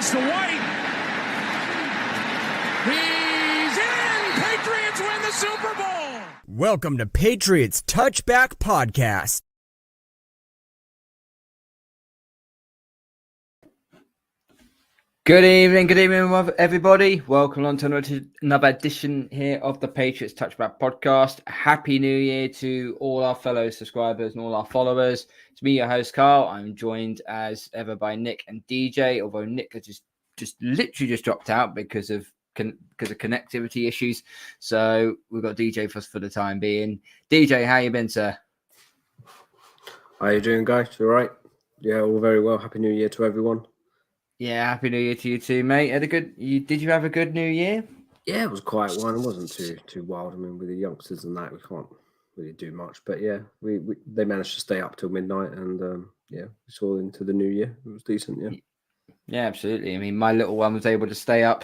Fades to White. He's in! Patriots win the Super Bowl! Welcome to Patriots Touchback Podcast. Good evening, everybody. Welcome on to another edition here of the Patriots Touchback Podcast. Happy New Year to all our fellow subscribers and all our followers. It's me, your host, Carl. I'm joined as ever by Nick and DJ, although Nick has just literally dropped out because of connectivity issues. So we've got DJ for the time being. DJ, how you been, sir? How you doing, guys? You all right? Yeah, all very well. Happy New Year to everyone. Yeah, Happy New Year to you too, mate. Did you have a good New Year? Yeah, it was a quiet one. It wasn't too wild. I mean, with the youngsters and that, we can't really do much. But yeah, they managed to stay up till midnight, and we saw into the New Year. It was decent. Yeah. Yeah, absolutely. I mean, my little one was able to stay up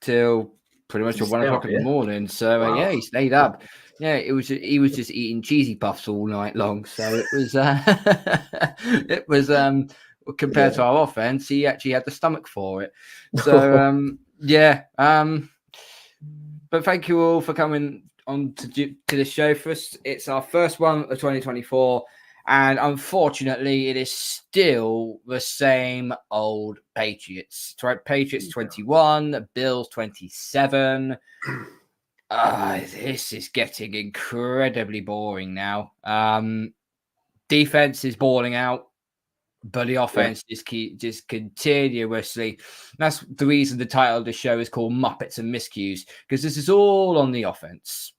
till pretty much 1 o'clock in the morning. So Wow. he stayed up. Yeah, he was just eating cheesy puffs all night long. So it was compared to our offense, he actually had the stomach for it. So but thank you all for coming on to the show for us. It's our first one of 2024. And unfortunately, it is still the same old Patriots. Right? Patriots 21, Bills 27. This is getting incredibly boring now. Defense is balling out, but the offense just continuously. That's the reason the title of the show is called Muppets and Miscues, because this is all on the offense.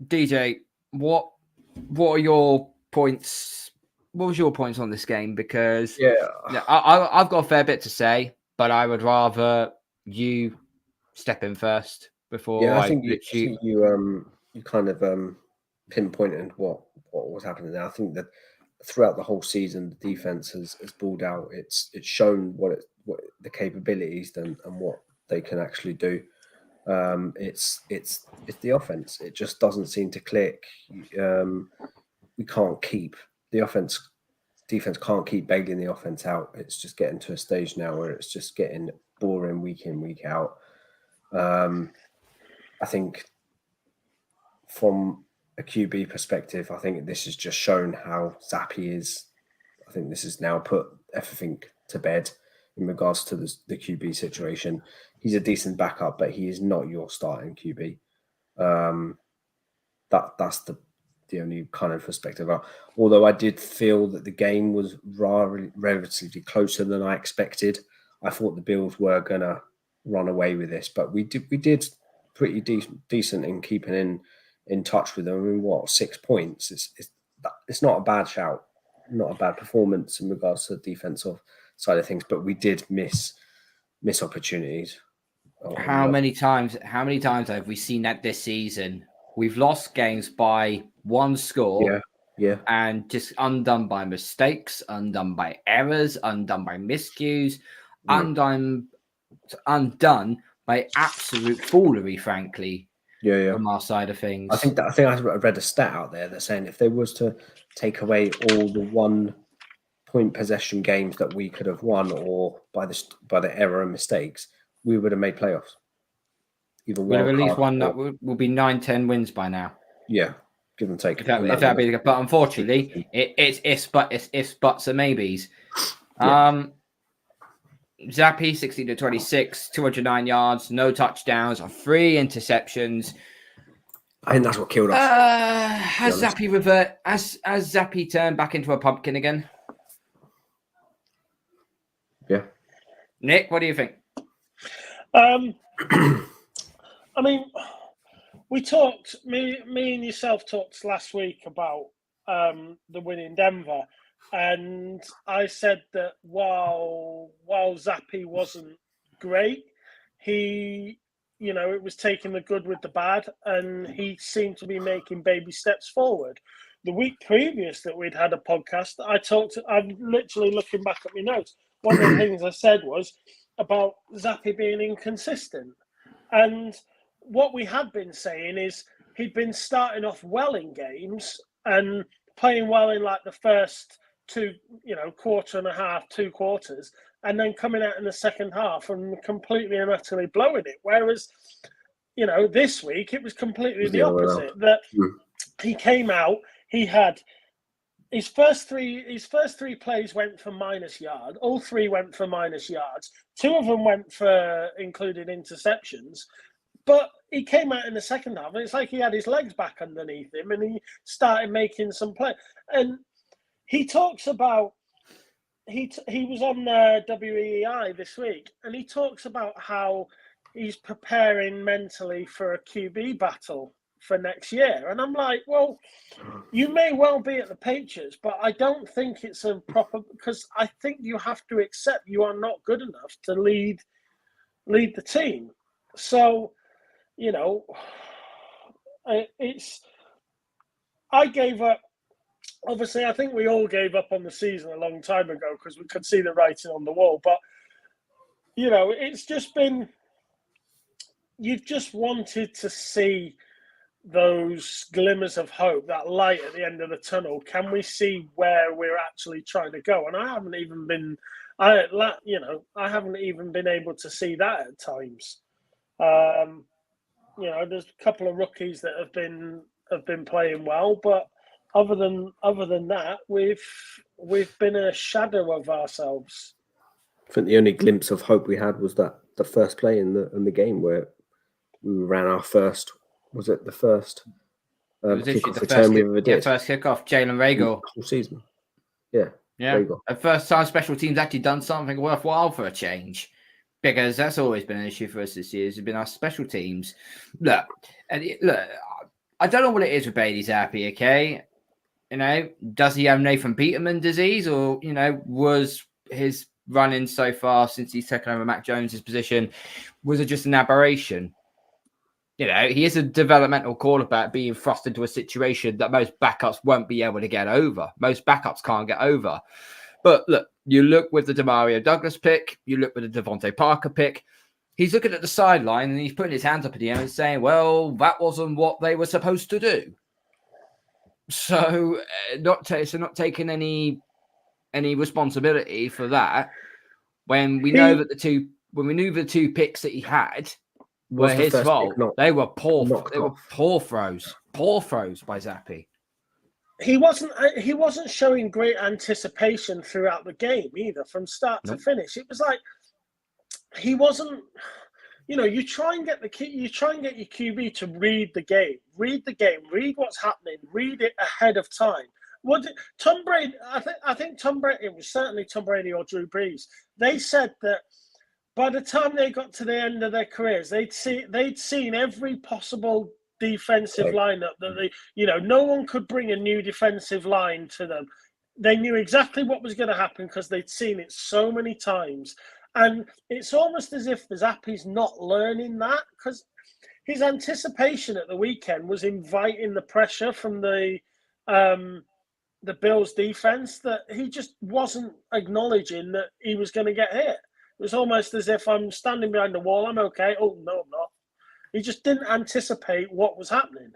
DJ, what are your points? What was your points on this game? Because I've got a fair bit to say, but I would rather you step in first before. Yeah, I think you kind of pinpointed what was happening there. I think that throughout the whole season, the defense has balled out. It's shown what the capabilities and what they can actually do. It's the offense. It just doesn't seem to click. We can't keep the defense can't keep bailing the offense out. It's just getting to a stage now where it's just getting boring week in, week out. I think from a QB perspective, I think this has just shown how zappy is. I think this has now put everything to bed in regards to the QB situation. He's a decent backup, but he is not your starting QB. That's the only kind of perspective. Although I did feel that the game was relatively closer than I expected. I thought the Bills were gonna run away with this, but we did pretty decent in keeping in touch with them. I mean, 6 points? It's not a bad shout, not a bad performance in regards to the defensive side of things, but we did miss opportunities. How many times have we seen that this season? We've lost games by one score, and just undone by mistakes, undone by errors, undone by miscues, undone by absolute foolery, frankly. From our side of things. I think I read a stat out there that's saying if they was to take away all the 1 point possession games that we could have won, or by the error and mistakes, we would have made playoffs. We'd have at least won. That will be 9-10 wins by now. Yeah, give and take. But unfortunately, it's ifs, buts, and maybes. Zappy 16-26, 209 yards, no touchdowns, 3 interceptions. I think that's what killed us. Has Zappy turned back into a pumpkin again? Yeah. Nick, what do you think? I mean, we talked. Me and yourself talked last week about the win in Denver. And I said that while Zappy wasn't great, he, it was taking the good with the bad, and he seemed to be making baby steps forward. The week previous that we'd had a podcast, I'm literally looking back at my notes. One of the things I said was about Zappy being inconsistent. And what we had been saying is he'd been starting off well in games and playing well in like the first quarter and a half, 2 quarters, and then coming out in the second half and completely and utterly blowing it. Whereas, this week it was completely the opposite. That he came out, he had his first three plays went for minus yard. All 3 went for minus yards. 2 of them went for included interceptions. But he came out in the second half, and it's like he had his legs back underneath him, and he started making some play. And he talks about he was on WEI this week, and he talks about how he's preparing mentally for a QB battle for next year. And I'm like, well, you may well be at the Patriots, but I don't think it's a proper, because I think you have to accept you are not good enough to lead the team. So, I gave up. Obviously, I think we all gave up on the season a long time ago because we could see the writing on the wall. But, it's just been, you've just wanted to see those glimmers of hope, that light at the end of the tunnel. Can we see where we're actually trying to go? And I haven't even been able to see that at times. There's a couple of rookies that have been playing well, but other than that, we've been a shadow of ourselves. I think the only glimpse of hope we had was that the first play in the game where we ran our first. Was it the first kickoff return we ever did? Yeah, first kickoff, Jalen Regal. Whole season. Yeah. The first time special teams actually done something worthwhile for a change. Because that's always been an issue for us this year. Has been our special teams. Look, I don't know what it is with Bailey Zappi, okay? Does he have Nathan Peterman disease, or, was his run-in so far since he's taken over Mac Jones's position, was it just an aberration? He is a developmental quarterback being thrust into a situation that most backups won't be able to get over. Most backups can't get over. But look, you look with the Demario Douglas pick, you look with the Devontae Parker pick, he's looking at the sideline and he's putting his hands up at the end and saying, well, that wasn't what they were supposed to do. So not taking any responsibility for that when we know that the two picks that he had were his fault. They were poor throws by Zappi. He wasn't showing great anticipation throughout the game either, from start to finish. It was like he wasn't. You try and get your QB to read the game, read what's happening, read it ahead of time. Tom Brady? I think Tom Brady. It was certainly Tom Brady or Drew Brees. They said that by the time they got to the end of their careers, they'd seen every possible defensive lineup that no one could bring a new defensive line to them. They knew exactly what was going to happen because they'd seen it so many times. And it's almost as if the Zappi's not learning that, because his anticipation at the weekend was inviting the pressure from the Bills defense that he just wasn't acknowledging that he was going to get hit. It was almost as if I'm standing behind the wall. I'm okay. Oh, no, I'm not. He just didn't anticipate what was happening.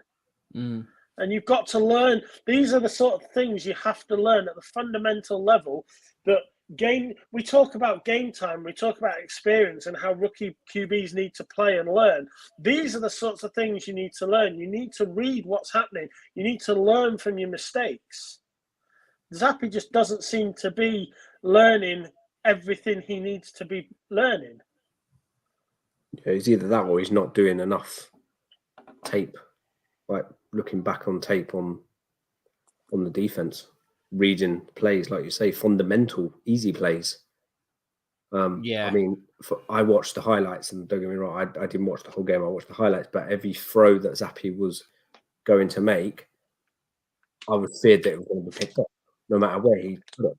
And you've got to learn. These are the sort of things you have to learn at the fundamental level. That we talk about game time. We talk about experience and how rookie QBs need to play and learn. These are the sorts of things you need to learn. You need to read what's happening. You need to learn from your mistakes. Zappi just doesn't seem to be learning everything he needs to be learning. Yeah, he's either that or he's not doing enough tape, like looking back on tape on the defense, reading plays, like you say, fundamental, easy plays. I mean, I watched the highlights, and don't get me wrong, I didn't watch the whole game. I watched the highlights, but every throw that Zappi was going to make, I was feared that it was going to be picked up, no matter where he put it,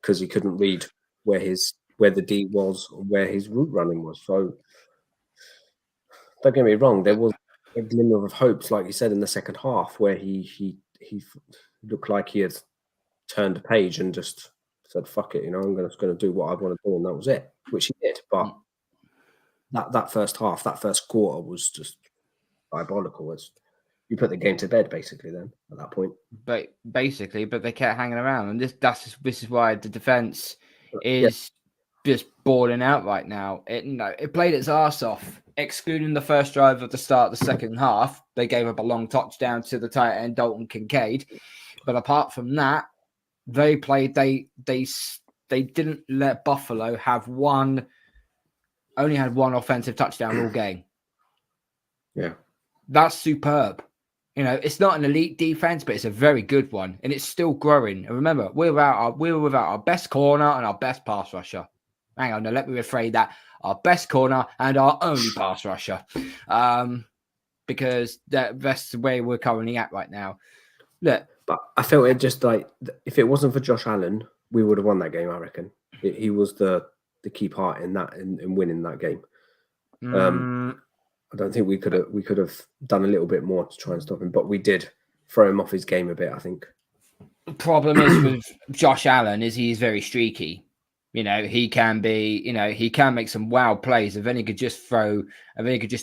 because he couldn't read where the D was or where his route running was. So don't get me wrong, there was a glimmer of hopes, like you said, in the second half, where he looked like he had turned a page and just said, fuck it, I'm just going to do what I want to do, and that was it, which he did. But that first half, that first quarter was just diabolical. You put the game to bed, basically. Then at that point, but they kept hanging around, and this is why the defense Yeah. is just balling out right now. It played its arse off, excluding the first drive of the start of the second half. They gave up a long touchdown to the tight end Dalton Kincaid, but apart from that, they played. They didn't let Buffalo have only had one offensive touchdown all game. Yeah, that's superb. It's not an elite defense, but it's a very good one, and it's still growing. And remember, we were without our best corner and our best pass rusher. Hang on, no, let me rephrase that: our best corner and our only pass rusher, because that's the way we're currently at right now. Look, but I felt it just like if it wasn't for Josh Allen, we would have won that game. I reckon he was the key part in that in winning that game. I don't think we could have done a little bit more to try and stop him, but we did throw him off his game a bit, I think. The problem is with Josh Allen is he's very streaky. He can he can make some wild plays if he could just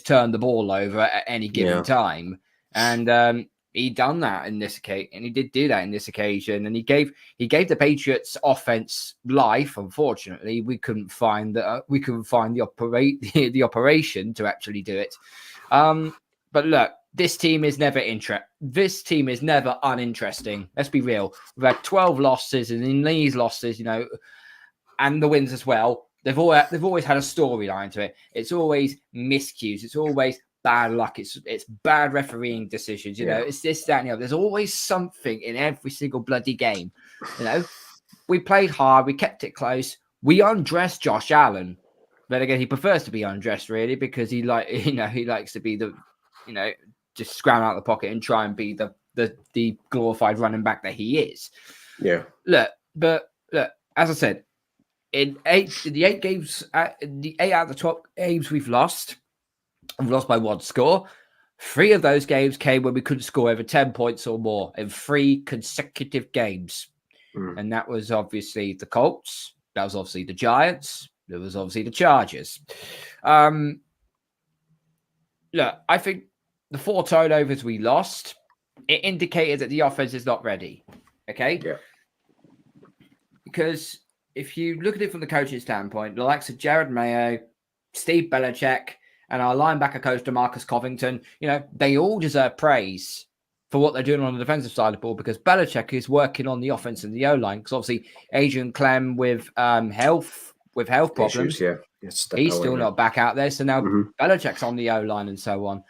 turn the ball over at any given time. And he done that in this occasion, and he did do that in this occasion. And he gave the Patriots offense life. Unfortunately, we couldn't find the operation to actually do it. But look, this team is never uninteresting. Let's be real. We've had 12 losses, and in these losses, and the wins as well, they've always had a storyline to it. It's always miscues. It's always bad luck. It's bad refereeing decisions. It's this, that, and the other. There's always something in every single bloody game. We played hard. We kept it close. We undressed Josh Allen. But again, he prefers to be undressed really because he likes to be just scram out of the pocket and try and be the glorified running back that he is. Yeah. Look, as I said, in the 8 games, the 8 out of the 12 games we've lost by one score. 3 of those games came when we couldn't score over 10 points or more in 3 consecutive games. And that was obviously the Colts. That was obviously the Giants. There was obviously the Chargers. Look, I think the 4 turnovers we lost, it indicated that the offense is not ready. Okay? Yeah. Because if you look at it from the coaching standpoint, the likes of Jared Mayo, Steve Belichick, and our linebacker coach, DeMarcus Covington, they all deserve praise for what they're doing on the defensive side of the ball because Belichick is working on the offense and the O-line. Because obviously, Adrian Clem with health problems, issues, he's still not back out there. So now Belichick's on the O-line and so on.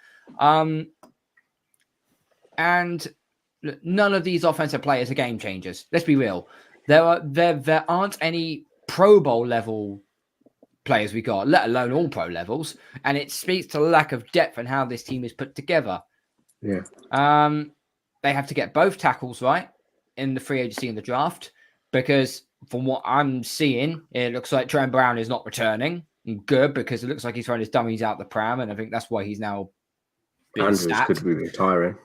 And none of these offensive players are game changers. Let's be real. There aren't any Pro Bowl level players we got, let alone all pro levels, and it speaks to the lack of depth and how this team is put together. Yeah. They have to get both tackles right in the free agency and the draft because from what I'm seeing, it looks like Trent Brown is not returning. Good because it looks like he's throwing his dummies out the pram, and I think that's why he's now Andrews could be retiring.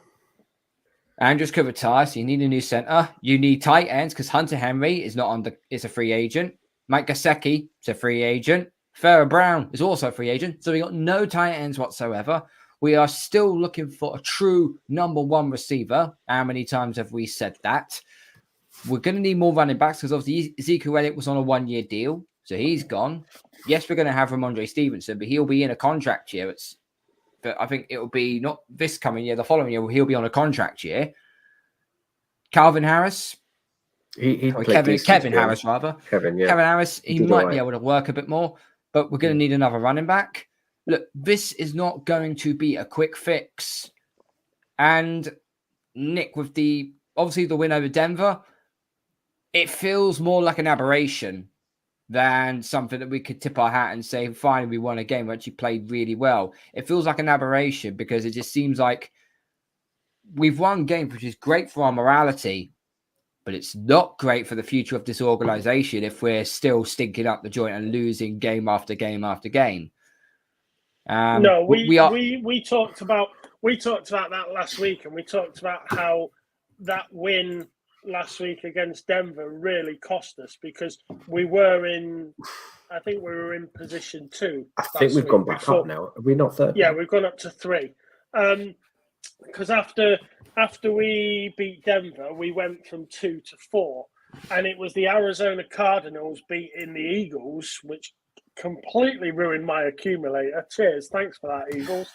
Andrews could retire, so you need a new center. You need tight ends because Hunter Henry is a free agent. Mike Gesicki is a free agent. Farrah Brown is also a free agent. So we got no tight ends whatsoever. We are still looking for a true number 1 receiver. How many times have we said that? We're going to need more running backs because obviously Ezekiel Elliott was on a 1-year deal. So he's gone. Yes, we're going to have Ramondre Stevenson, but he'll be in a contract year. But I think it will be not this coming year, the following year, he'll be on a contract year. Calvin Harris. Kevin Harris, rather. Kevin Harris, he might be able to work a bit more, but we're going to need another running back. Look, this is not going to be a quick fix. And Nick, with the win over Denver, it feels more like an aberration than something that we could tip our hat and say, finally, we won a game. We actually played really well. It feels like an aberration because it just seems like we've won games, which is great for our morality, but it's not great for the future of this organization if we're still stinking up the joint and losing game after game after game. No, we talked about that last week, and we talked about how that win last week against Denver really cost us because we were in position 2. I think we've gone back up now. Are we not third? Yeah, we've gone up to 3. because after we beat Denver, we went from 2 to 4, and it was the Arizona Cardinals beating the Eagles, which completely ruined my accumulator. Cheers, thanks for that, Eagles.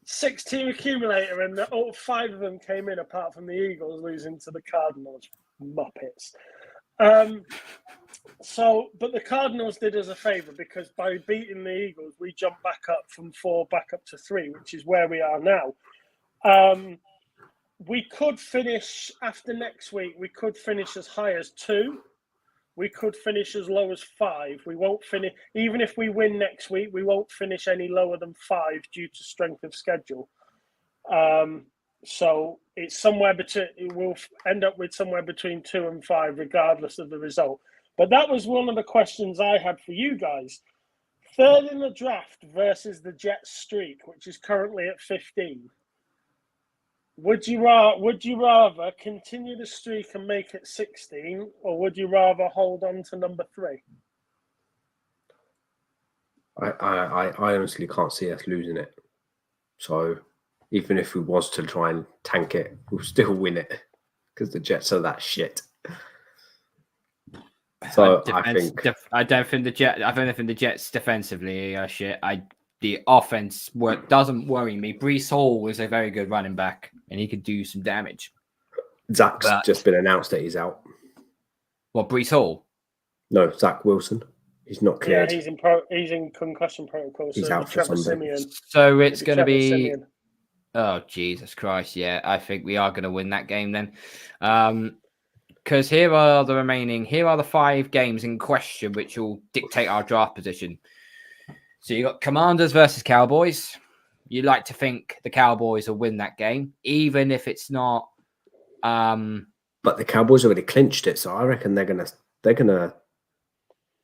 6-team accumulator, and all 5 of them came in apart from the Eagles losing to the Cardinals. Muppets. But the Cardinals did us a favour, because by beating the Eagles, we jumped back up from 4 back up to 3, which is where we are now. We could finish after next week. We could finish as high as 2. We could finish as low as 5. We won't finish, even if we win next week, we won't finish any lower than 5 due to strength of schedule. So it's somewhere between. We'll end up with somewhere between 2 and 5, regardless of the result. But that was one of the questions I had for you guys. 3rd in the draft versus the Jets streak, which is currently at 15. Would you rather continue the streak and make it 16, or would you rather hold on to number 3? I honestly can't see us losing it. So even if we was to try and tank it, we'll still win it, because the Jets are that shit. So I don't think the Jets defensively are shit. The offense doesn't worry me. Breece Hall was a very good running back, and he could do some damage. Zach's just been announced that he's out. What, Breece Hall? No, Zach Wilson. He's not cleared. Yeah, he's in concussion protocol. He's so out for Sunday. So it's going to be. Oh, Jesus Christ. Yeah, I think we are going to win that game then. Because here are the 5 games in question, which will dictate our draft position. So you got Commanders versus Cowboys. You like to think the Cowboys will win that game, even if it's not. But the Cowboys already clinched it, so I reckon they're gonna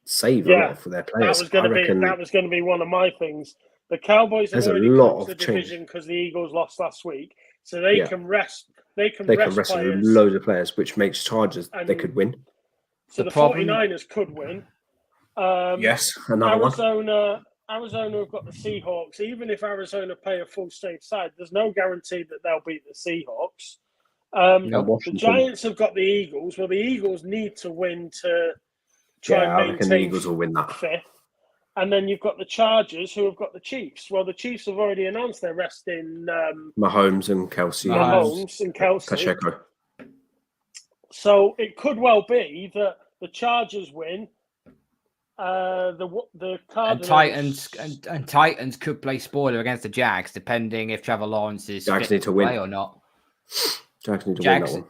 save a lot for their players. That was going to be one of my things. The Cowboys have already clinched the division because the Eagles lost last week, so they can rest. They can rest players. Loads of players, which makes Chargers they could win. So the 49ers could win. Yes, another one. Arizona have got the Seahawks. Even if Arizona play a full-strength side, there's no guarantee that they'll beat the Seahawks. The Giants have got the Eagles. Well, the Eagles need to win to try and maintain. I reckon the Eagles will win that 5th. And then you've got the Chargers, who have got the Chiefs. Well, the Chiefs have already announced they're resting Mahomes and Kelsey. Pacheco. So it could well be that the Chargers win. The Cardinals and Titans could play spoiler against the Jags, depending if Trevor Lawrence is Jags need to win or not. Jags need to win that one.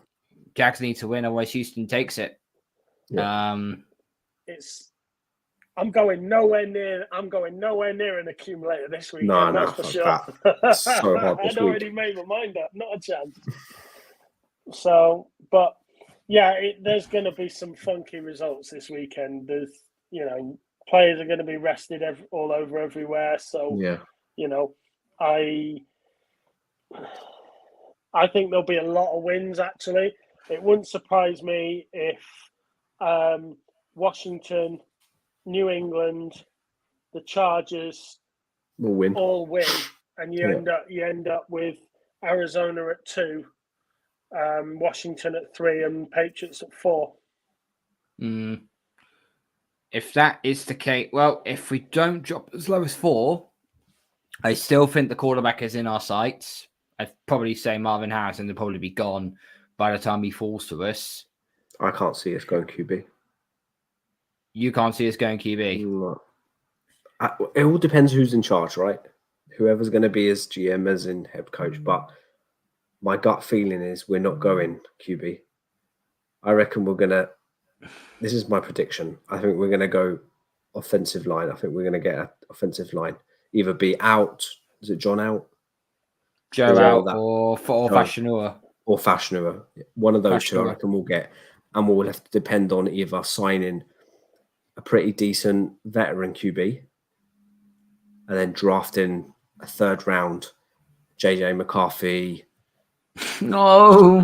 Jags need to win, otherwise Houston takes it. Yeah. I'm going nowhere near an accumulator this week. No, that's for sure. That's so hard this I'd already made my mind up. Not a chance. So, but yeah, there's going to be some funky results this weekend. There's, players are going to be rested all over everywhere. So, I think there'll be a lot of wins, actually. It wouldn't surprise me if Washington, New England, the Chargers all win, and you end up with Arizona at 2, Washington at 3, and Patriots at 4. If that is the case, well, if we don't drop as low as 4, I still think the quarterback is in our sights. I'd probably say Marvin Harrison will probably be gone by the time he falls to us. I can't see us going QB. You can't see us going QB? No. It all depends who's in charge, right? Whoever's going to be as GM, as in head coach. But my gut feeling is we're not going QB. I reckon we're going to... This is my prediction. I think we're going to go offensive line. I think we're going to get an offensive line. Either be out... Is it John out? Joe out or Fashionua. Or Fashionua. One of those two I reckon we'll get. And we'll have to depend on either signing a pretty decent veteran QB and then drafting a 3rd round JJ McCarthy. No.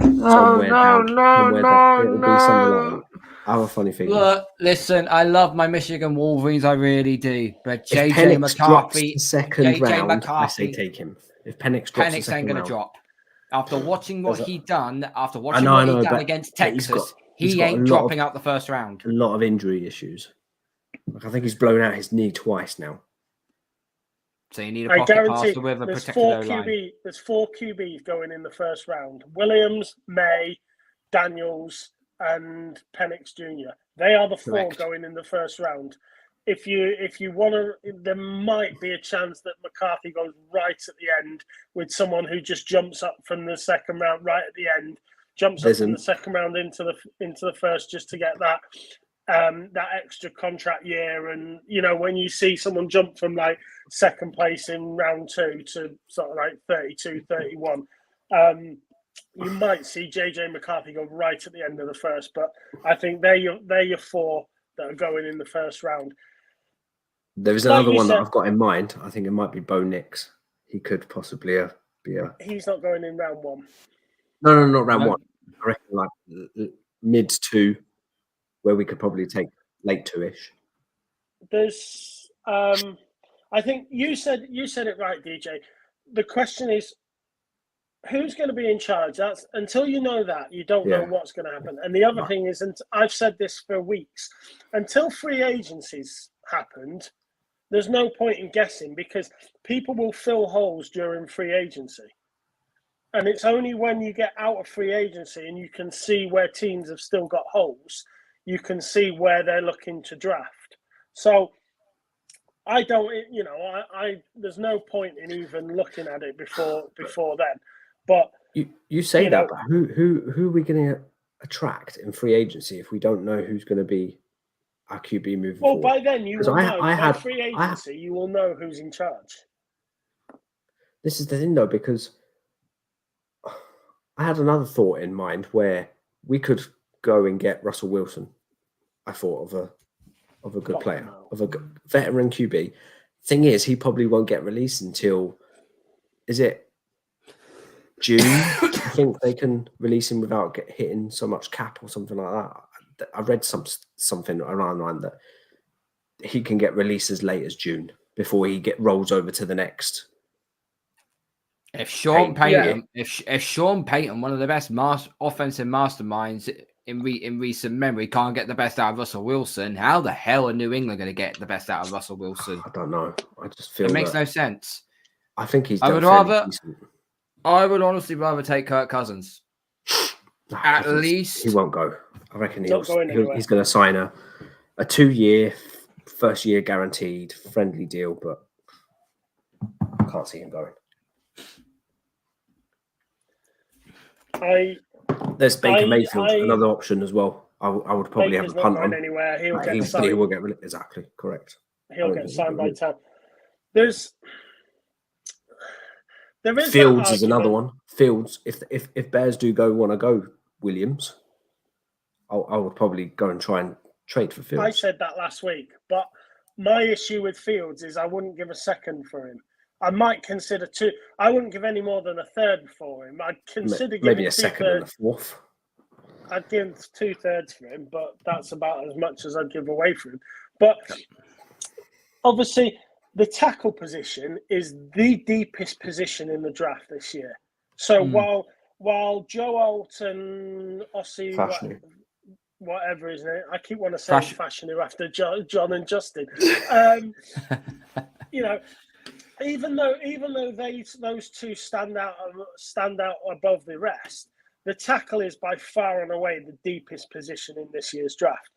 I have a funny thing. Look, listen, I love my Michigan Wolverines, I really do. But JJ McCarthy, second round, I say take him. If Penix drops Penix ain't going to drop. After watching what he done, against Texas, he ain't dropping out the first round. A lot of injury issues. Like, I think he's blown out his knee twice now. So you need a pocket passer with a protected O-line. There's 4 QBs going in the first round. Williams, May, Daniels, and Penix Jr. They are the 4 going in the first round. If you want to, there might be a chance that McCarthy goes right at the end with someone who just jumps up from the second round right at the end, jumps up from the second round into the first just to get that extra contract year. And when you see someone jump from like second place in round 2 to sort of like 32, 31, you might see JJ McCarthy go right at the end of the first. But I think they're your 4 that are going in the first round. There is another one that I've got in mind. I think it might be Bo Nix. He could possibly be a... He's not going in round 1. No, not round 1. I reckon like mid 2, where we could probably take late 2-ish. There's, I think you said it right, DJ. The question is, who's going to be in charge? That's until you know that, you don't know what's going to happen. And the other thing is, and I've said this for weeks, until free agencies happened, there's no point in guessing because people will fill holes during free agency. And it's only when you get out of free agency and you can see where teams have still got holes, you can see where they're looking to draft. So I don't, there's no point in even looking at it before then. But you say that, but who are we going to attract in free agency if we don't know who's going to be our QB moving forward? Well, by then you will know. By free agency, you will know who's in charge. This is the thing, though, because I had another thought in mind where we could go and get Russell Wilson. I thought of a good player, of a good veteran QB. Thing is, he probably won't get released until, is it June? I think they can release him without hitting so much cap or something like that. I read something around that he can get released as late as June before he rolls over to the next. If Sean Payton, if Sean Payton, one of the best offensive masterminds in recent memory, can't get the best out of Russell Wilson, how the hell are New England going to get the best out of Russell Wilson? I don't know. I just feel it makes no sense. I think he's. I would honestly rather take Kirk Cousins. At least he won't go. I reckon he's going to sign a 2-year, first year guaranteed friendly deal, but I can't see him going. There's Baker Mayfield, another option as well. I would probably Baker's have a punt on. Anywhere. He will get exactly correct. He'll get signed by town. There is Fields is another one. Fields, if Bears do want to go Williams, I would probably go and try and trade for Fields. I said that last week, but my issue with Fields is I wouldn't give a second for him. I might consider 2. I wouldn't give any more than a third for him. I'd consider maybe a second and a fourth. I'd give 2/3 for him, but that's about as much as I'd give away for him. But obviously, the tackle position is the deepest position in the draft this year. So while Joe Alton, Ossie, whatever his name, I keep wanting to say Fashion after John and Justin. Even though those 2 stand out above the rest, the tackle is by far and away the deepest position in this year's draft.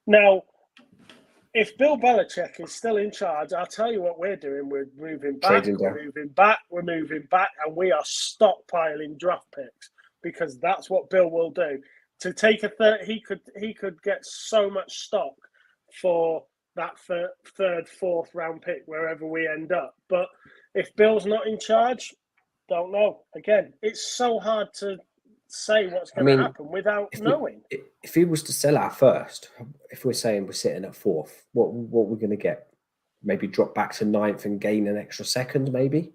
Now, if Bill Belichick is still in charge, I'll tell you what we're doing. We're moving back, we're moving back, and we are stockpiling draft picks because that's what Bill will do. To take a third, he could get so much stock for that third, fourth round pick, wherever we end up. But if Bill's not in charge, don't know. Again, it's so hard to say what's going to happen without knowing. If he was to sell our first, if we're saying we're sitting at 4th, what we're going to get? Maybe drop back to 9th and gain an extra second, maybe?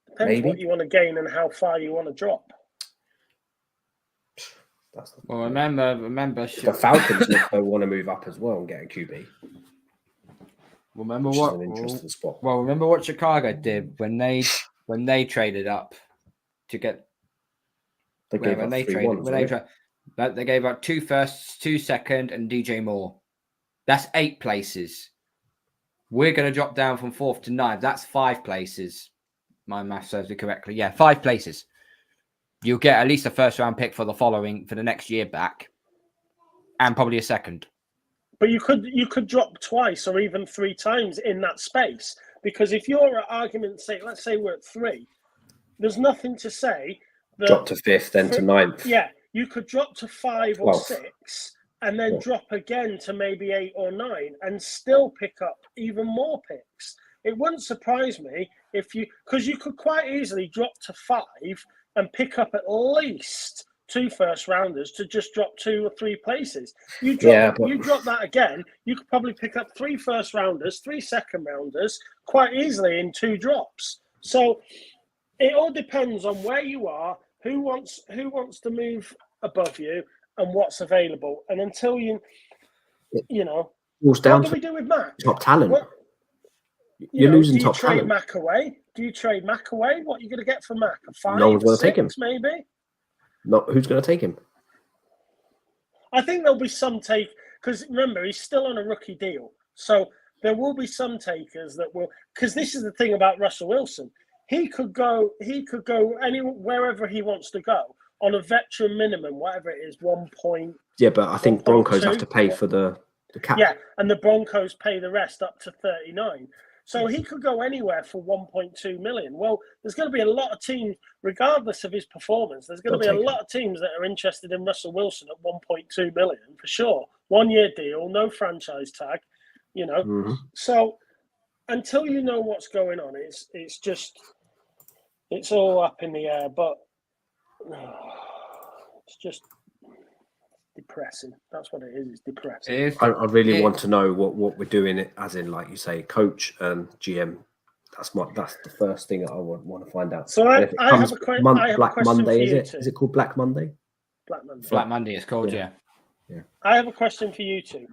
Depends what you want to gain and how far you want to drop. Remember, the Falcons want to move up as well and get a QB. Remember which what? is an interesting spot. Well, remember what Chicago did when they traded up to get. They gave up 3-1s, right? They gave up 2 firsts, 2 second, and DJ Moore. That's 8 places. We're going to drop down from 4th to 9th. That's 5 places. My math serves me correctly. Yeah, 5 places. You'll get at least a first round pick for the next year back, and probably a second. But you could drop twice or even 3 times in that space, because if you're at argument's sake, let's say we're at 3, there's nothing to say that Drop to 5th, then to 9th. Yeah, you could drop to 5 or 6 and then drop again to maybe 8 or 9 and still pick up even more picks. It wouldn't surprise me because you could quite easily drop to 5 and pick up at least 2 first rounders to just drop 2 or 3 places. You drop that again, you could probably pick up 3 first rounders, 3 second rounders quite easily in 2 drops. So it all depends on where you are, who wants to move above you, and what's available. And until you know, what do we do with Mac? Top talent. You're losing top talent. Do you trade talent. Mac away? Do you trade Mac away? What are you going to get for Mac? A 5? No one's going to take him. Maybe. No, who's going to take him? I think there'll be some because remember, he's still on a rookie deal. So there will be some takers that will, because this is the thing about Russell Wilson. He could go wherever he wants to go on a veteran minimum, whatever it is, 1 point. Yeah, but I think Broncos have to pay for the cap. Yeah, and the Broncos pay the rest up to 39. So he could go anywhere for 1.2 million. Well, there's going to be a lot of teams, regardless of his performance, there's going to be a lot of teams that are interested in Russell Wilson at 1.2 million for sure. 1 year deal, no franchise tag, Mm-hmm. So until you know what's going on, it's all up in the air, but it's just depressing. That's what it is. It's depressing. I really want to know what we're doing, as in, like you say, coach and GM. That's the first thing I want to find out. So I have a question. Black Monday, is it? Is it called Black Monday? Black Monday. Black Monday is called, yeah. I have a question for you two.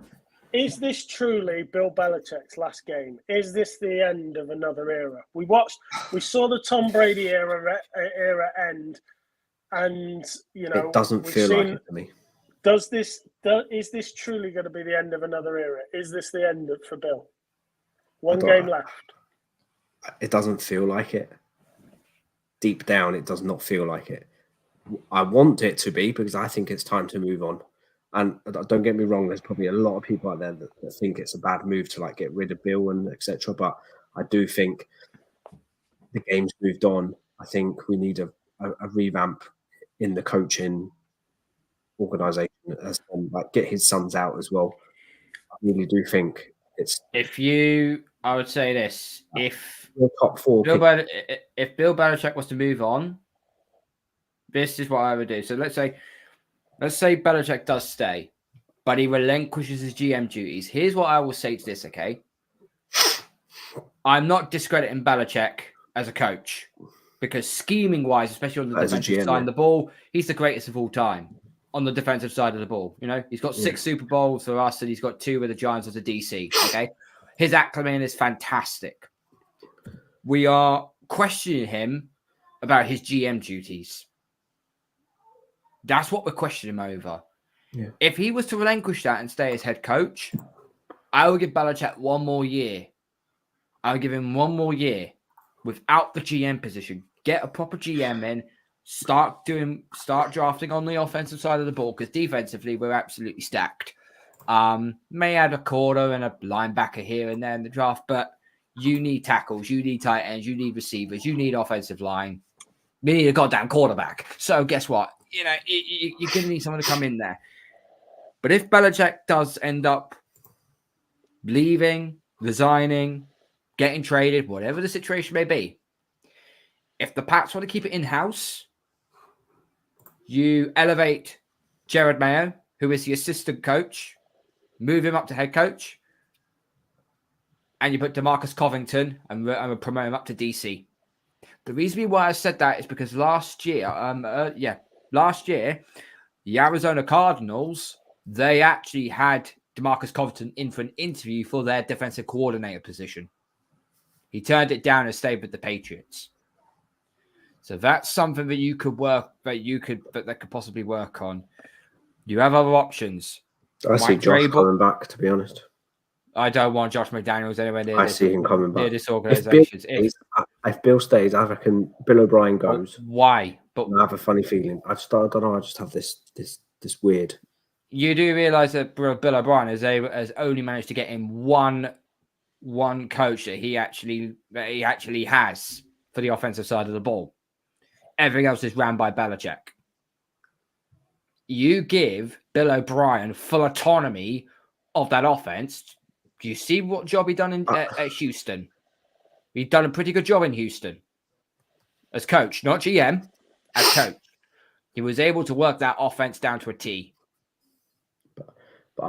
Is this truly Bill Belichick's last game? Is this the end of another era? We saw the Tom Brady era end, and it doesn't feel like it to me. Is this truly going to be the end of another era? Is this the end for Bill? One game left. It doesn't feel like it. Deep down, it does not feel like it. I want it to be, because I think it's time to move on. And don't get me wrong, there's probably a lot of people out there that think it's a bad move to get rid of Bill and etc. But I do think the game's moved on. I think we need a revamp in the coaching organization, get his sons out as well. I really do think it's. I would say this: if top 4, if Bill Belichick was to move on, this is what I would do. So let's say Belichick does stay, but he relinquishes his GM duties. Here's what I will say to this, okay? I'm not discrediting Belichick as a coach, because scheming-wise, especially on the defensive side of the ball, he's the greatest of all time on the defensive side of the ball. He's got 6 Super Bowls for us, and he's got 2 with the Giants as a DC, okay? His acumen is fantastic. We are questioning him about his GM duties. That's what we're questioning him over. Yeah. If he was to relinquish that and stay as head coach, I would give Belichick 1 more year. I would give him 1 more year without the GM position. Get a proper GM in. Start drafting on the offensive side of the ball, because defensively we're absolutely stacked. May add a corner and a linebacker here and there in the draft, but you need tackles, you need tight ends, you need receivers, you need offensive line. We need a goddamn quarterback. So guess what? You're going to need someone to come in there. But if Belichick does end up leaving, resigning, getting traded, whatever the situation may be, if the Pats want to keep it in-house, you elevate Jared Mayo, who is the assistant coach, move him up to head coach, and you put DeMarcus Covington and promote him up to DC. The reason why I said that is because last year, the Arizona Cardinals, they actually had DeMarcus Coverton in for an interview for their defensive coordinator position. He turned it down and stayed with the Patriots. So that's something that you could work, that could possibly work on. You have other options. I see Josh coming back, to be honest. I don't want Josh McDaniels anywhere near I see him coming back. This organization. If Bill stays, I reckon Bill O'Brien goes. Why? But I have a funny feeling. I don't know. I just have this weird. You do realize that Bill O'Brien has only managed to get in one coach that he actually has for the offensive side of the ball. Everything else is ran by Belichick. You give Bill O'Brien full autonomy of that offense. Do you see what job he done at Houston? He's done a pretty good job in Houston as coach, not GM, as coach. He was able to work that offense down to a T.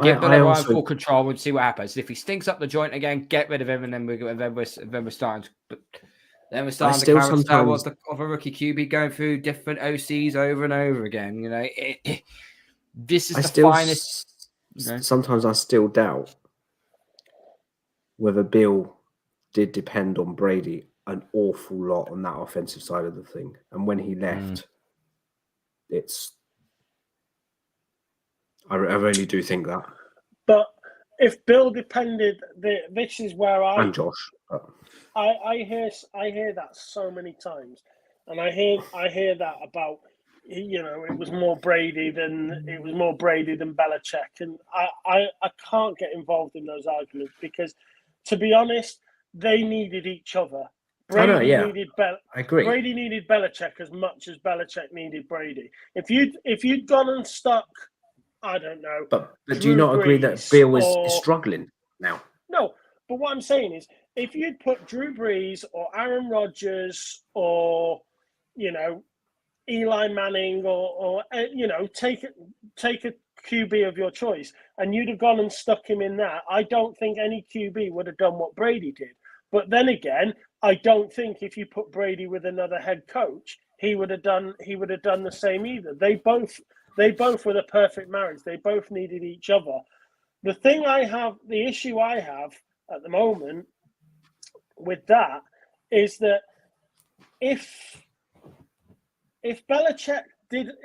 Give Bill O'Brien full control and see what happens. If he stinks up the joint again, get rid of him, and then we're starting to the carrot of a rookie QB going through different OCs over and over again. You know, this is the finest. Sometimes I still doubt whether Bill did depend on Brady an awful lot on that offensive side of the thing, and when he left, I really do think that. But if Bill depended, this is where and Josh. I hear that so many times, and I hear that about, you know, it was more Brady than Belichick, and I can't get involved in those arguments because, to be honest, they needed each other. Brady I agree. Brady needed Belichick as much as Belichick needed Brady. If you'd gone and stuck, I don't know. But do you not agree that Bill is struggling now? No, but what I'm saying is, if you'd put Drew Brees or Aaron Rodgers or, you know, Eli Manning or you know, take a QB of your choice, and you'd have gone and stuck him in that, I don't think any QB would have done what Brady did. But then again, I don't think if you put Brady with another head coach, he would have done the same either. They both were the perfect marriage. They both needed each other. The issue I have at the moment with that is that if Belichick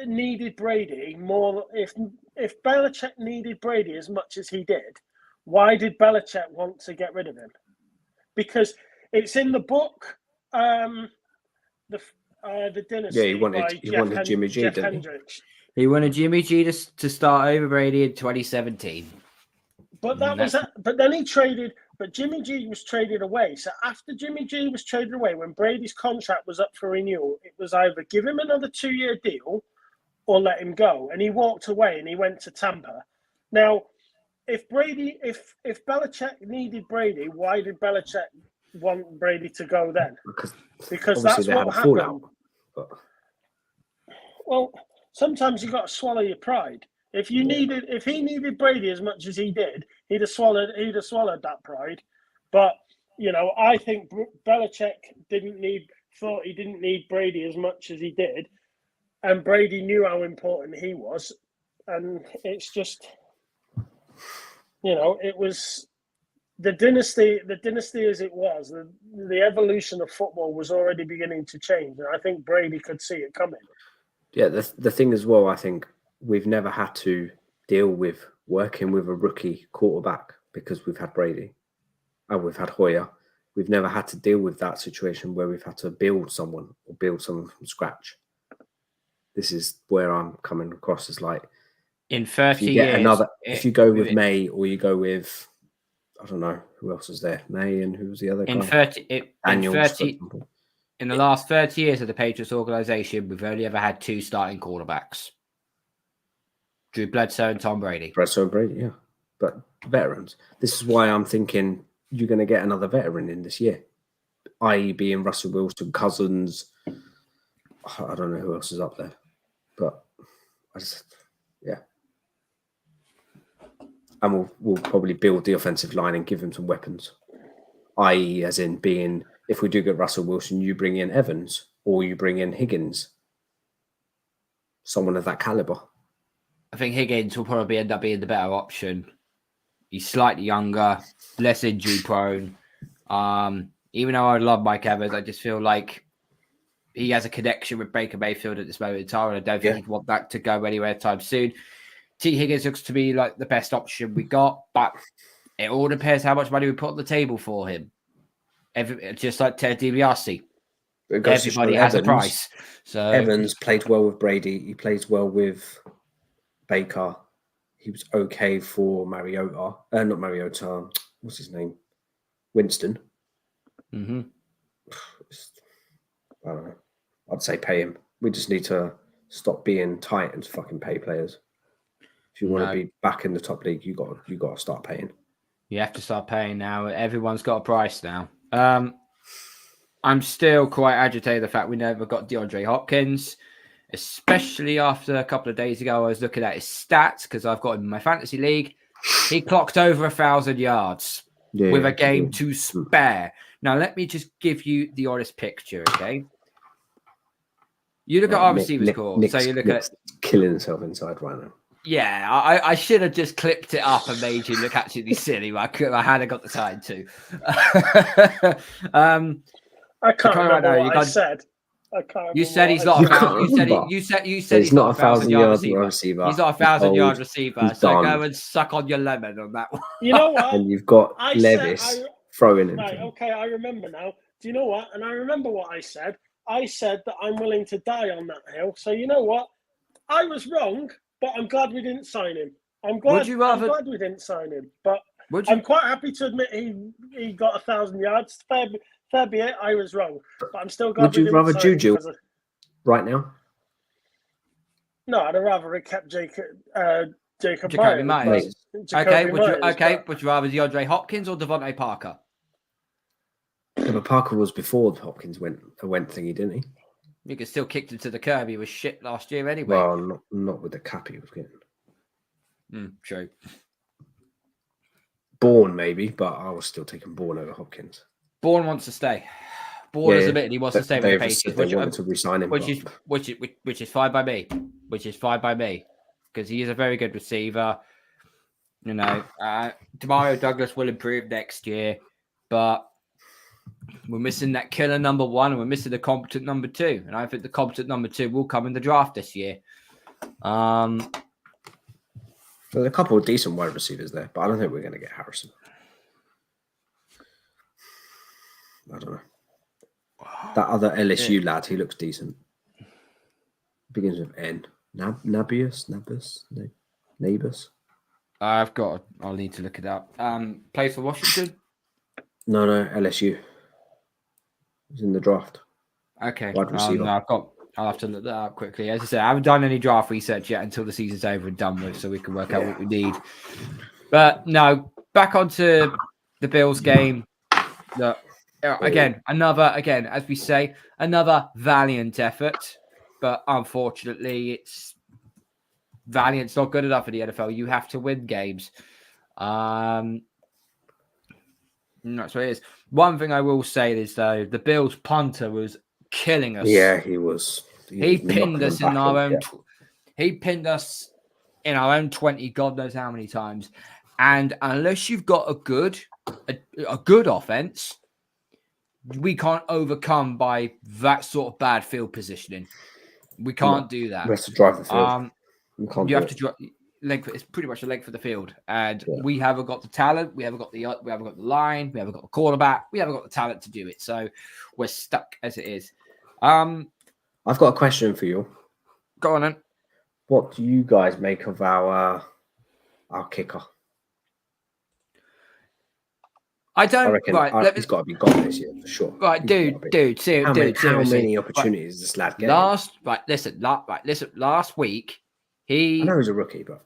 needed Brady more, if Belichick needed Brady as much as he did, why did Belichick want to get rid of him? Because it's in the book, the Dynasty. Yeah, he wanted Jimmy G, didn't he? He wanted Jimmy G to start over Brady in 2017. But but then he traded. But Jimmy G was traded away. So after Jimmy G was traded away, when Brady's contract was up for renewal, it was either give him another 2-year deal or let him go. And he walked away and he went to Tampa. Now, if Belichick needed Brady, why did Belichick want Brady to go then? Because that's what happened. Well, sometimes you got to swallow your pride. If he needed Brady as much as he did, he'd have swallowed that pride. But, you know, I think Belichick thought he didn't need Brady as much as he did, and Brady knew how important he was, and it's just, you know, it was the dynasty as it was. The evolution of football was already beginning to change, and I think Brady could see it coming. Yeah, the thing as well, I think we've never had to deal with working with a rookie quarterback because we've had Brady and we've had Hoyer. We've never had to deal with that situation where we've had to build someone from scratch. This is where I'm coming across as like, in 30 years, if you go with May or you go with, I don't know, who else is there? May and who was the other guy? In the last 30 years of the Patriots organization, we've only ever had 2 starting quarterbacks. Drew Bledsoe and Tom Brady. Yeah. But veterans. This is why I'm thinking you're going to get another veteran in this year, i.e. being Russell Wilson, Cousins. I don't know who else is up there. But yeah. And we'll probably build the offensive line and give him some weapons, i.e. as in being, if we do get Russell Wilson, you bring in Evans or you bring in Higgins, someone of that caliber. I think Higgins will probably end up being the better option He's slightly younger, less injury prone. Even though I love Mike Evans, I just feel like he has a connection with Baker Mayfield at this moment in time, and I don't think he'd want that to go anywhere anytime soon. T. Higgins looks to be like the best option we got, but it all depends how much money we put on the table for him. Just like Ted DiBiase. Everybody has a price. So Evans played well with Brady. He plays well with Baker. He was okay for Mariota. Not Mariota. What's his name? Winston. Mm-hmm. I don't know. I'd say pay him. We just need to stop being tight and fucking pay players. If you want to be back in the top league, you got to start paying. You have to start paying now. Everyone's got a price now. I'm still quite agitated the fact we never got DeAndre Hopkins, especially after a couple of days ago I was looking at his stats because I've got him in my fantasy league. He clocked over 1,000 yards with a game to spare. Now, let me just give you the honest picture, okay? You look at our receivers core. So you look at killing himself inside right now. Yeah, I should have just clipped it up and made you look absolutely silly. I hadn't got the time to. I can't remember what I said. You said he's not a thousand. You said he's not a 1,000-yard receiver. He's not a 1,000-yard receiver. So go and suck on your lemon on that one. You know what? And you've got Levis throwing him. Right, okay, I remember now. Do you know what? And I remember what I said. I said that I'm willing to die on that hill. So you know what? I was wrong, but I'm glad we didn't sign him. I'm glad we didn't sign him. But I'm quite happy to admit he got 1,000 yards. Fair be it, I was wrong. But I'm still glad Would you rather Juju right now? No, I'd have rather kept Jacob Myers. Okay, would you rather DeAndre Hopkins or Devontae Parker? Yeah, but Parker was before Hopkins went thingy, didn't he? You could still kicked him to the curb. He was shit last year anyway. Well, not with the cap he was getting. True. Bourne maybe, but I was still taking Bourne over Hopkins. Bourne wants to stay. Bourne has admitted he wants to stay with the Patriots. They wanted to resign him, which is fine by me. Which is fine by me because he is a very good receiver. You know, Demario Douglas will improve next year, but we're missing that killer number one, and we're missing the competent number two. And I think the competent number two will come in the draft this year. There's a couple of decent wide receivers there, but I don't think we're going to get Harrison. I don't know. That other LSU lad, he looks decent. Begins with N. Nabus. I'll need to look it up. Plays for Washington? No, LSU. He's in the draft. Okay. Wide receiver. I'll have to look that up quickly. As I said, I haven't done any draft research yet until the season's over and done with, so we can work out what we need. But no, back onto the Bills game. Look, again, as we say, another valiant effort. But unfortunately, valiant's not good enough in the NFL. You have to win games. That's what it is. One thing I will say is, though, the Bills punter was killing us. Yeah, he was. He pinned us in our own. He pinned us in our own 20. God knows how many times. And unless you've got a good offense, we can't overcome by that sort of bad field positioning. We can't do that. We have to drive the field. You have to drive. It's pretty much the length of the field, and we haven't got the talent. We haven't got the line. We haven't got the quarterback. We haven't got the talent to do it. So we're stuck as it is. I've got a question for you. Go on then. What do you guys make of our kicker? I reckon he's got to be gone this year for sure. Right, dude, seriously. How many opportunities does this lad get? Last week, I know he's a rookie, but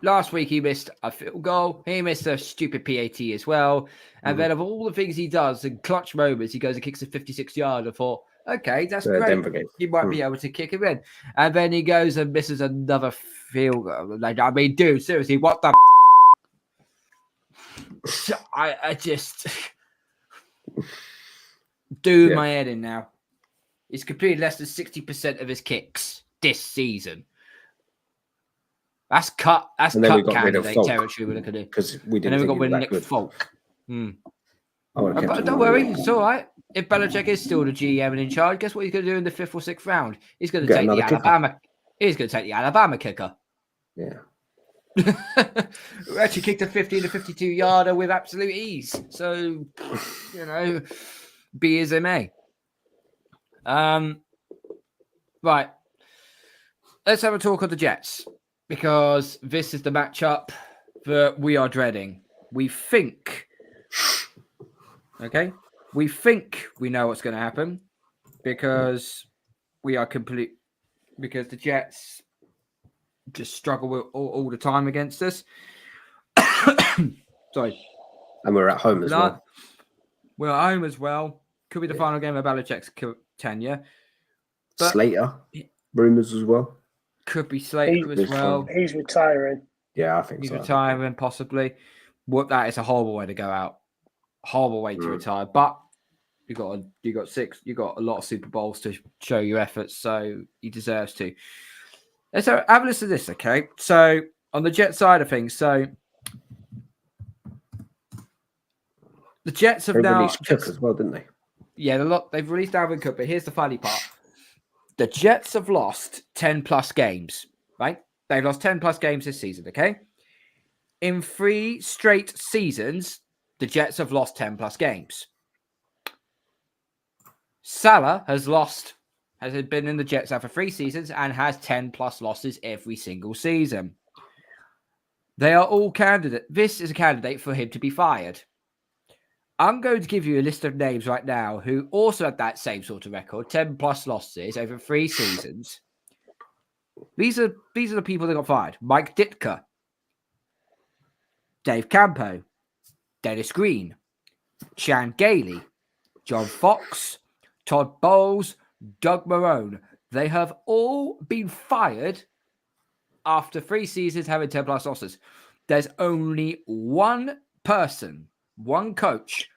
last week he missed a field goal. He missed a stupid PAT as well. And then of all the things he does in clutch moments, he goes and kicks a 56-yard. I thought, okay, that's great. He might be able to kick him in. And then he goes and misses another field goal. Dude, seriously, what the? I just my head in now. He's completed less than 60% of his kicks this season. That's cut. That's And then we cut got rid of candidate Falk. territory. We're looking at because we and didn't then we think got he rid was of that Nick good. Falk. I would've kept But him don't on. worry, it's all right. If Belichick is still the GM and in charge, guess what he's going to do in the 5th or 6th round? He's going to Get take the another kicker. Alabama. He's going to take the Alabama kicker. Yeah. We actually kicked a 50 to 52 yarder with absolute ease. So, be as it may. Right. Let's have a talk of the Jets because this is the matchup that we are dreading. We think we know what's going to happen because because the Jets just struggle with all the time against us. Sorry. And we're at home as well. We're at home as well. Could be the final game of Belichick's tenure. But Slater, rumours as well. Could be Slater as well. He's retiring. Yeah, I think He's so. retiring, possibly. That is a horrible way to go out. Horrible way to retire. But you got a lot of Super Bowls to show your efforts, so he deserves to. Let's have a listen to this, okay? So on the Jet side of things, so the Jets have now released Cook as well, didn't they? Yeah, they've released Dalvin Cook, but here's the funny part. The Jets have lost 10 plus games, right? They've lost 10 plus games this season, okay? In 3 straight seasons, the Jets have lost 10 plus games. Salah has been in the Jets now for 3 seasons and has 10 plus losses every single season. They are all candidates. This is a candidate for him to be fired. I'm going to give you a list of names right now who also had that same sort of record, 10 plus losses over 3 seasons. These are the people that got fired. Mike Ditka, Dave Campo, Dennis Green, Chan Gailey, John Fox, Todd Bowles, Doug Marone. They have all been fired after 3 seasons having 10 plus losses. There's only one person, one coach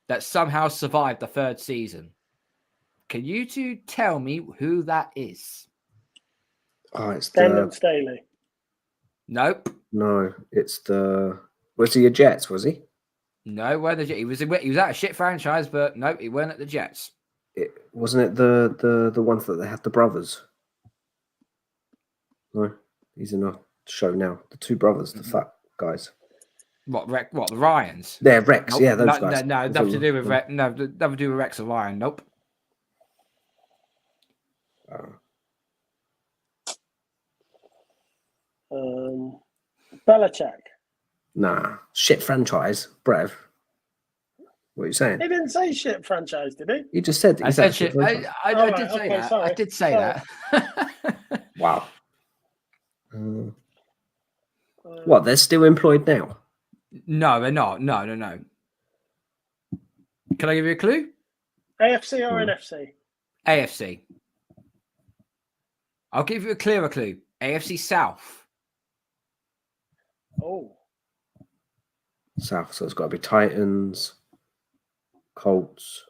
that somehow survived the 3rd season. Can you two tell me who that is? Oh, it's Brandon Staley. Nope. No, it's the... Was he a Jets, was he? No, he was at a shit franchise, but nope, he weren't at the Jets. Wasn't it the ones that they had the brothers? No, he's in a show now. The 2 brothers, the fat guys. What the Ryans? Yeah, Rex. Nope. Yeah, those guys. No, nothing to do with Rex. No, nothing to do with Rex or Ryan. Nope. Belichick. Nah, shit franchise, Brev. What are you saying? He didn't say shit franchise, did he? He just said. I said shit. I did say okay, that. sorry. I did say that. Wow. What? They're still employed now? No, they're not. No. Can I give you a clue? AFC or NFC? AFC. I'll give you a clearer clue. AFC South. Oh. South. So it's got to be Titans, Colts,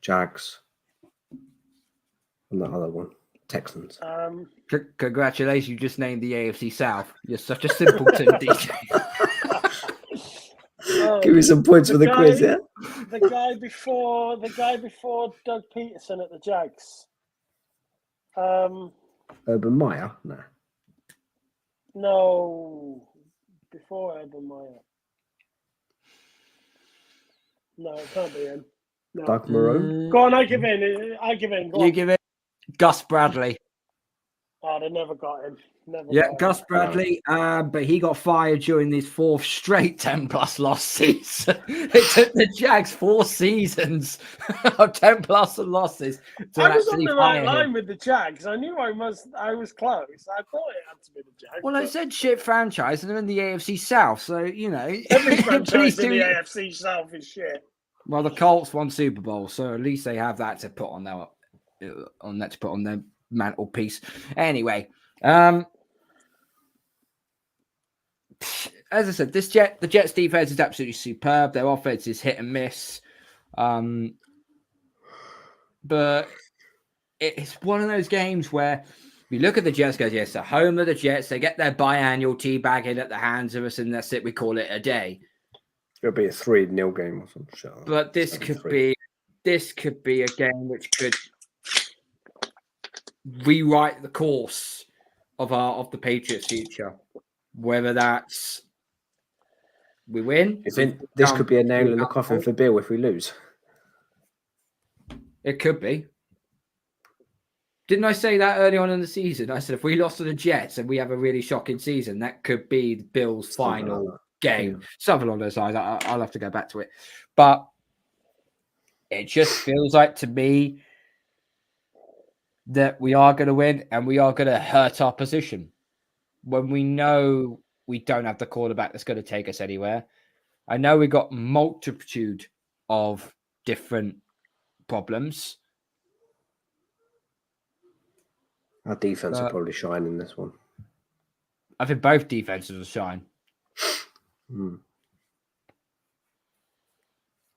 Jags, and that other one, Texans. Congratulations, you just named the AFC South. You're such a simpleton, DJ. Give me some points for the quiz, yeah? The guy before Doug Peterson at the Jags. Urban Meyer? Nah. No. Before Urban Meyer. No, it can't be him. No. Doug Marone? Go on, I give in. Go You on. give it Gus Bradley. Oh, they never got him. Gus Bradley, but he got fired during his 4th straight 10 plus loss season. It took the Jags 4 seasons of 10 plus losses to I was on actually the right fire line him. with the Jags. I knew I was close. I thought it had to be the Jags. Well, I said shit franchise, and they're in the AFC South, so every franchise in the do. AFC South is shit. Well, the Colts won Super Bowl, so at least they have that to put on their mantelpiece. Anyway, as I said, the Jets defense is absolutely superb. Their offense is hit and miss. But it's one of those games where you look at the Jets, guys, yes, the home of the Jets, they get their biannual teabagging at the hands of us, and that's it. We call it a day. It'll be a 3-0 game or some shit. But this could be a game which could rewrite the course of the Patriots' future. Whether that's we win, You think this could be a nail in the coffin for Bill if we lose? It could be. Didn't I say that early on in the season? I said if we lost to the Jets and we have a really shocking season, that could be Bill's final game. Yeah. Something along those lines. I'll have to go back to it. But it just feels like to me that we are going to win and we are going to hurt our position when we know we don't have the quarterback that's going to take us anywhere. I know we got multitude of different problems. Our defense will probably shine in this one. I think both defenses will shine.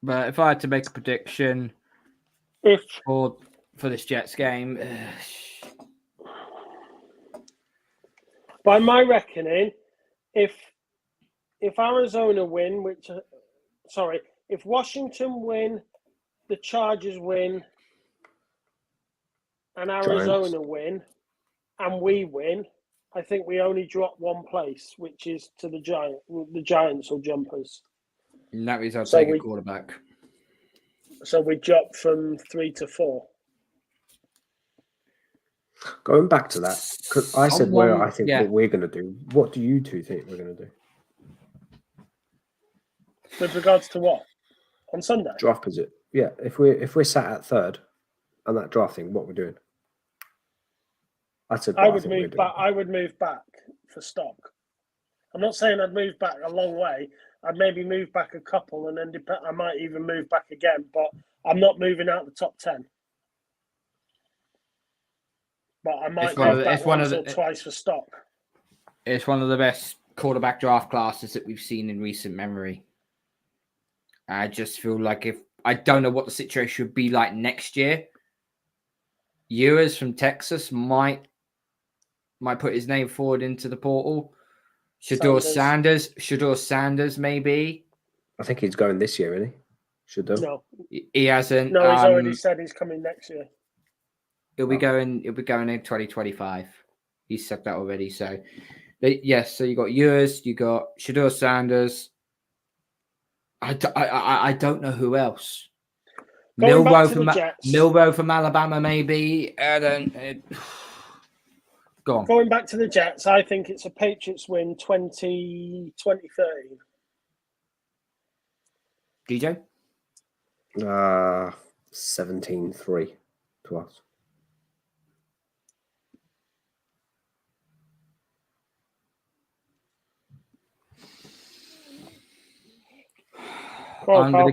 But if I had to make a prediction for this Jets game, by my reckoning, if Arizona win, if Washington win, the Chargers win, and Arizona win, and we win, I think we only drop one place, which is to the Giants or Jumpers. And that means I'll take a quarterback. So we drop from 3 to 4. Going back to that, because I said where I think what we're going to do. What do you two think we're going to do? With regards to what? On Sunday? Draft position. Yeah, if we're sat at third on that draft thing, what we're doing? I would move back. I would move back for stock. I'm not saying I'd move back a long way. I'd maybe move back a couple, and then I might even move back again. But I'm not moving out the top 10. But I might move back once or twice for stock. It's one of the best quarterback draft classes that we've seen in recent memory. I just feel like I don't know what the situation would be like next year. Ewers from Texas might put his name forward into the portal. Shador Sanders, maybe. I think he's going this year, isn't he? Shador? No, he hasn't. No, he's already said he's coming next year. He'll be going in 2025. He's said that already. So, yes. So you got Ewers, you got Shador Sanders. I don't know who else. Milrow from Alabama, maybe. Go on. Going back to the Jets, I think it's a Patriots win 2013. DJ? 17-3 to us. I'm gonna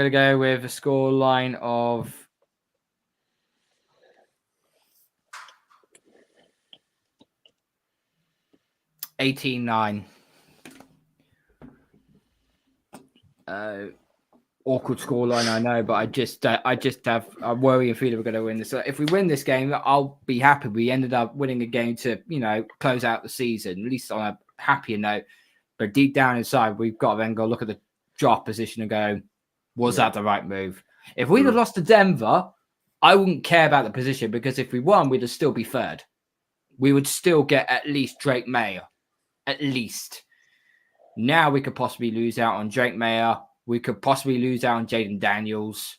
go with a score line of 18-9. Awkward scoreline, I know, but I just have a worrying feeling we're going to win this. So if we win this game, I'll be happy. We ended up winning a game to, close out the season, at least on a happier note. But deep down inside, we've got to then go look at the draft position and go, was that the right move? If we'd have lost to Denver, I wouldn't care about the position because if we won, we'd still be third. We would still get at least Drake Mayer. At least. Now we could possibly lose out on Drake Mayer. We could possibly lose out on Jaden Daniels.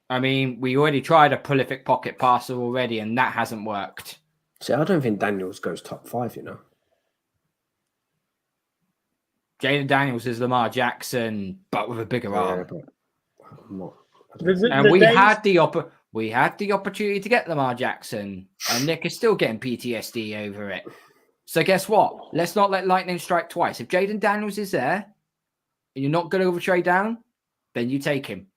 I mean, we already tried a prolific pocket passer already, and that hasn't worked. See, I don't think Daniels goes top 5, Jaden Daniels is Lamar Jackson, but with a bigger arm. And we had the opportunity to get Lamar Jackson, and Nick is still getting PTSD over it. So guess what? Let's not let lightning strike twice. If Jaden Daniels is there, and you're not going to overtrade down, then you take him.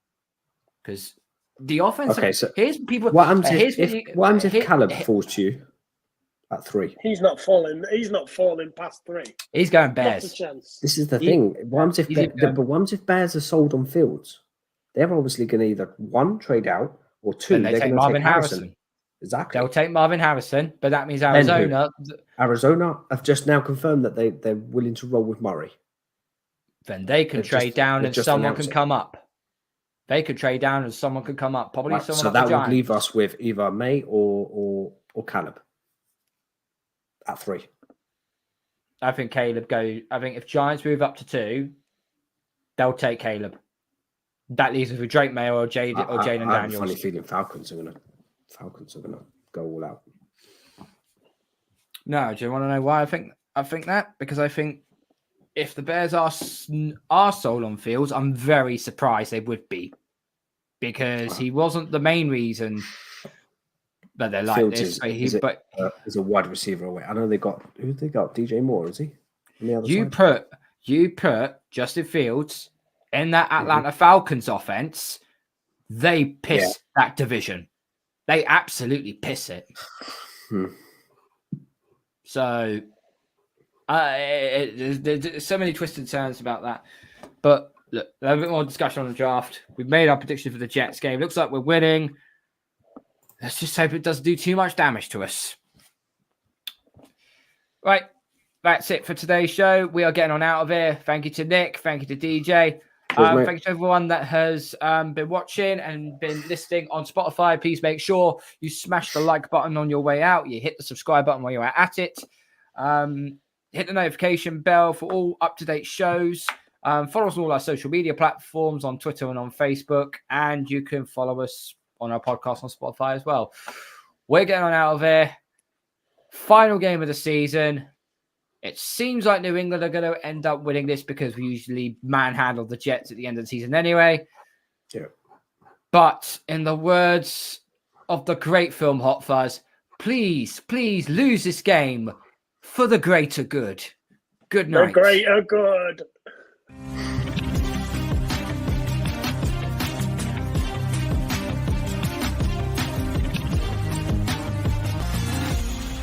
Because the offense... Okay, so here's people... What happens if Caleb falls to you at 3? He's not falling past 3. He's going Bears. Not a chance. This is the thing. What happens if Bears are sold on Fields? They're obviously going to either 1, trade out, or 2, and they're going to take Marvin Harrison. Exactly. They'll take Marvin Harrison, but that means Then Arizona. Arizona have just now confirmed that they're willing to roll with Murray. Then they can trade down and someone can come up. They could trade down and someone could come up. Probably someone. So that would leave us with either May or Caleb at 3. I think Caleb goes. I think if Giants move up to 2, they'll take Caleb. That leaves us with Drake May or Jaden Daniels. I have a funny feeling Falcons are gonna go all out. No, do you want to know why I think that? Because I think if the Bears are sold on Fields, I'm very surprised they would be, because he wasn't the main reason that they're like Fields this. He's a wide receiver away. I know they got DJ Moore, is he? On the other side? You put Justin Fields in that Atlanta Falcons offense, they piss that division. They absolutely piss it. So there's so many twists and turns about that. But look, a bit more discussion on the draft. We've made our prediction for the Jets game. Looks like we're winning. Let's just hope it doesn't do too much damage to us. Right. That's it for today's show. We are getting on out of here. Thank you to Nick. Thank you to DJ. Thank you to everyone that has been watching and been listening on Spotify. Please make sure you smash the like button on your way out. You hit the subscribe button while you're at it. Hit the notification bell for all up-to-date shows. Follow us on all our social media platforms on Twitter and on Facebook. And you can follow us on our podcast on Spotify as well. We're getting on out of here. Final game of the season. It seems like New England are going to end up winning this because we usually manhandle the Jets at the end of the season anyway. Yeah. But in the words of the great film Hot Fuzz, please lose this game for the greater good. Good night. The greater good.